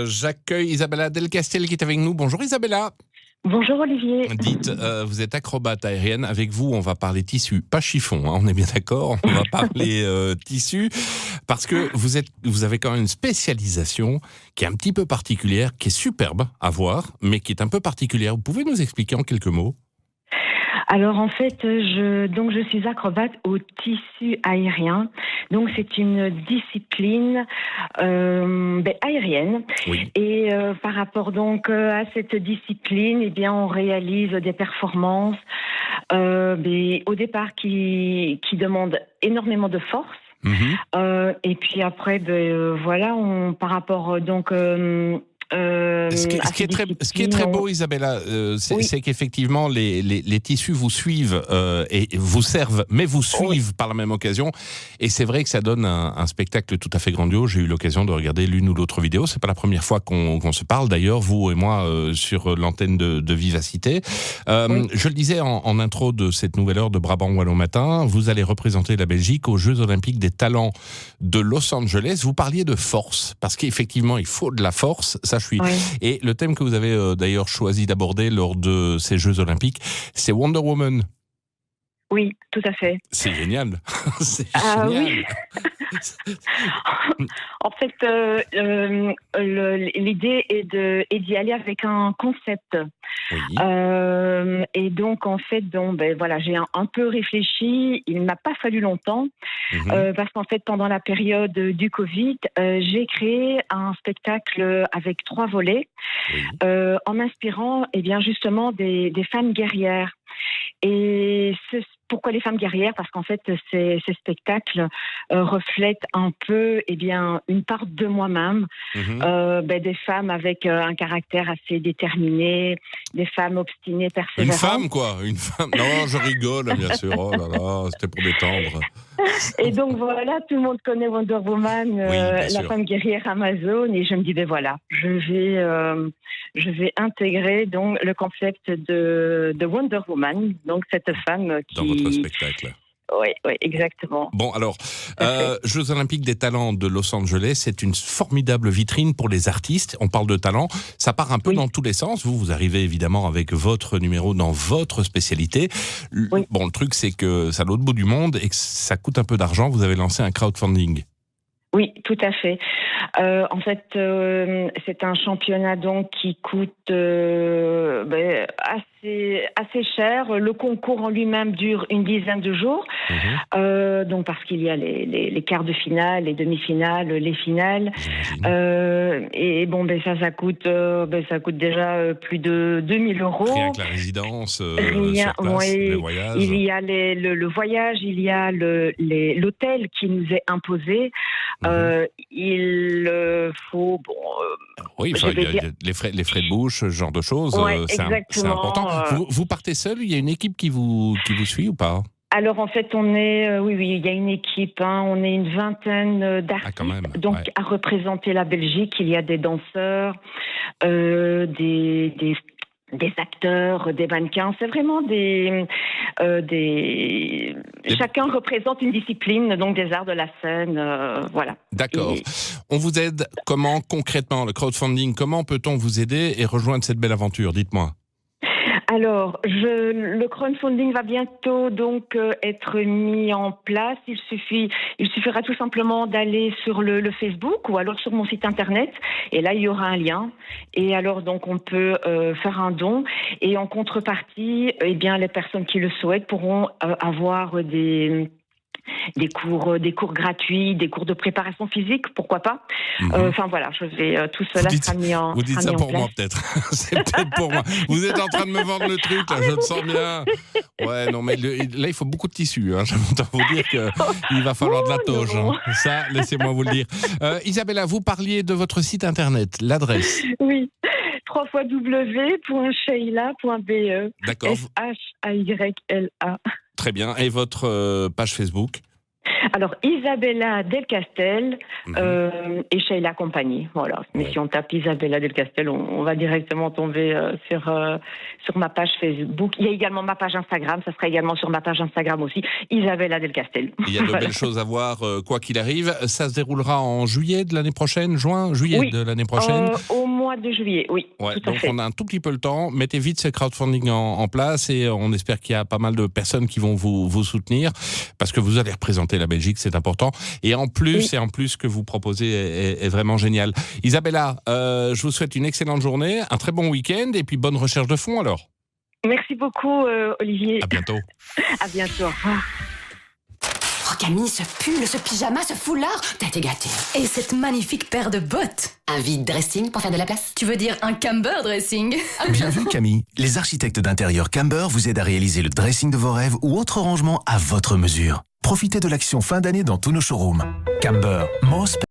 J'accueille Isabella Del Castel qui est avec nous. Bonjour Isabella. Bonjour Olivier. Dites, vous êtes acrobate aérienne. Avec vous, on va parler tissu, pas chiffon, hein, on est bien d'accord. On va parler tissu parce que vous avez quand même une spécialisation qui est un petit peu particulière, qui est superbe à voir, mais qui est un peu particulière. Vous pouvez nous expliquer en quelques mots? Alors en fait, je suis acrobate au tissu aérien. Donc c'est une discipline aérienne. Oui. Et par rapport donc à cette discipline, eh bien on réalise des performances au départ qui demandent énormément de force. Mhm. Et puis après, voilà, par rapport Ce à qui ces ce qui est disciplines, très beau, Isabella, oui, c'est qu'effectivement, les tissus vous suivent et vous servent, mais vous oui, suivent par la même occasion. Et c'est vrai que ça donne un spectacle tout à fait grandiose. J'ai eu l'occasion de regarder l'une ou l'autre vidéo. C'est pas la première fois qu'on se parle, d'ailleurs, vous et moi, sur l'antenne de Vivacité. oui. Je le disais en intro de cette nouvelle heure de Brabant Wallon Matin, vous allez représenter la Belgique aux Jeux Olympiques des Talents de Los Angeles. Vous parliez de force, parce qu'effectivement, il faut de la force. Ça, je suis. Oui. Et le thème que vous avez d'ailleurs choisi d'aborder lors de ces Jeux Olympiques, c'est Wonder Woman. Oui, tout à fait. C'est génial. C'est Ah oui, génial. en fait, l'idée est d'y aller avec un concept. Oui. Et donc, en fait, voilà, j'ai un peu réfléchi. Il m'a pas fallu longtemps Mhm. parce qu'en fait, pendant la période du Covid, j'ai créé un spectacle avec 3 volets Oui. en m'inspirant, eh bien, justement, des femmes guerrières. Et pourquoi les femmes guerrières? Parce qu'en fait, ces spectacles reflètent un peu, eh bien, une part de moi-même, Mhm. des femmes avec un caractère assez déterminé, des femmes obstinées, Une persévérantes. femme, quoi. Une femme. Non, je rigole, bien sûr. Oh là là, c'était pour détendre. Et donc voilà, tout le monde connaît Wonder Woman, Oui, bien la sûr. femme guerrière Amazon, et je me dis voilà, je vais intégrer donc le concept de Wonder Woman, donc cette femme Dans votre qui, spectacle. oui, oui, exactement, Bon, alors, tout à fait. Jeux Olympiques des Talents de Los Angeles, c'est une formidable vitrine pour les artistes. On parle de talent, ça part un peu Oui, dans tous les sens. Vous arrivez évidemment avec votre numéro dans votre spécialité. oui. Bon, le truc, c'est que c'est à l'autre bout du monde et que ça coûte un peu d'argent. Vous avez lancé un crowdfunding. Oui, tout à fait. En fait, c'est un championnat donc qui coûte assez cher. Le concours en lui-même dure une dizaine de jours. Mhm. Donc parce qu'il y a les quarts de finale, les demi-finales, les finales. J'imagine. Et bon, ça coûte déjà plus de 2 000 euros. Rien que la résidence Rien, sur place, les oui. voyages. Il y a le voyage, il y a l'hôtel qui nous est imposé. Mhm. Il faut, Oui, je enfin, vais dire, les frais de bouche, ce genre de choses, ouais, c'est important. exactement. Vous partez seul? Il y a une équipe qui vous suit ou pas? Alors en fait, on est, oui, oui, il y a une équipe, hein, on est une vingtaine Ah, quand d'artistes, même, donc ouais. à représenter la Belgique. Il y a des danseurs, des acteurs, des mannequins. C'est vraiment des. Des- Chacun représente une discipline, donc des arts de la scène, voilà. D'accord. Et On vous aide comment concrètement, le crowdfunding, comment peut-on vous aider et rejoindre cette belle aventure? Dites-moi. alors, le crowdfunding va bientôt donc être mis en place. Il suffira tout simplement d'aller sur le Facebook ou alors sur mon site internet. Et là, il y aura un lien. Et alors, donc, on peut faire un don. Et en contrepartie, eh bien, les personnes qui le souhaitent pourront avoir des cours gratuits, des cours de préparation physique, pourquoi pas. Mhm. Enfin voilà, tout Vous cela dites, vous dites sera ça mis en pour place. moi peut-être. C'est peut-être pour moi. Vous êtes en train de me vendre le truc Ah là, je mais le sens bien. Ouais, non mais là il faut beaucoup de tissu. Hein. J'aime autant vous dire que il va falloir de la oh toge. Hein. non. Ça, laissez-moi vous le dire. Isabella, vous parliez de votre site internet, l'adresse. Oui, www.sheila.be. D'accord. Shayla. Très bien. Et votre page Facebook? Alors, Isabella Del Castel et Sheila Compagnie. Voilà. Mais si on tape Isabella Del Castel, on va directement tomber sur ma page Facebook. Il y a également ma page Instagram. Ça sera également sur ma page Instagram aussi. Isabella Del Castel. Il y a de belles choses à voir, quoi qu'il arrive. Ça se déroulera en juillet de l'année prochaine, juillet de l'année prochaine. Au mois de juillet, oui. Ouais, tout à donc fait. on a un tout petit peu le temps. Mettez vite ce crowdfunding en place et on espère qu'il y a pas mal de personnes qui vont vous soutenir parce que vous allez représenter la Belgique, c'est important. Et en plus, ce que vous proposez est vraiment génial. Isabella, je vous souhaite une excellente journée, un très bon week-end et puis bonne recherche de fonds alors. Merci beaucoup, Olivier. À bientôt. À bientôt. Au revoir. Oh Camille, ce pull, ce pyjama, ce foulard, t'as été gâtée. Et cette magnifique paire de bottes. Un vide dressing pour faire de la place? Tu veux dire un camber dressing? Bien vu Camille, les architectes d'intérieur Camber vous aident à réaliser le dressing de vos rêves ou autre rangement à votre mesure. Profitez de l'action fin d'année dans tous nos showrooms. Camber, most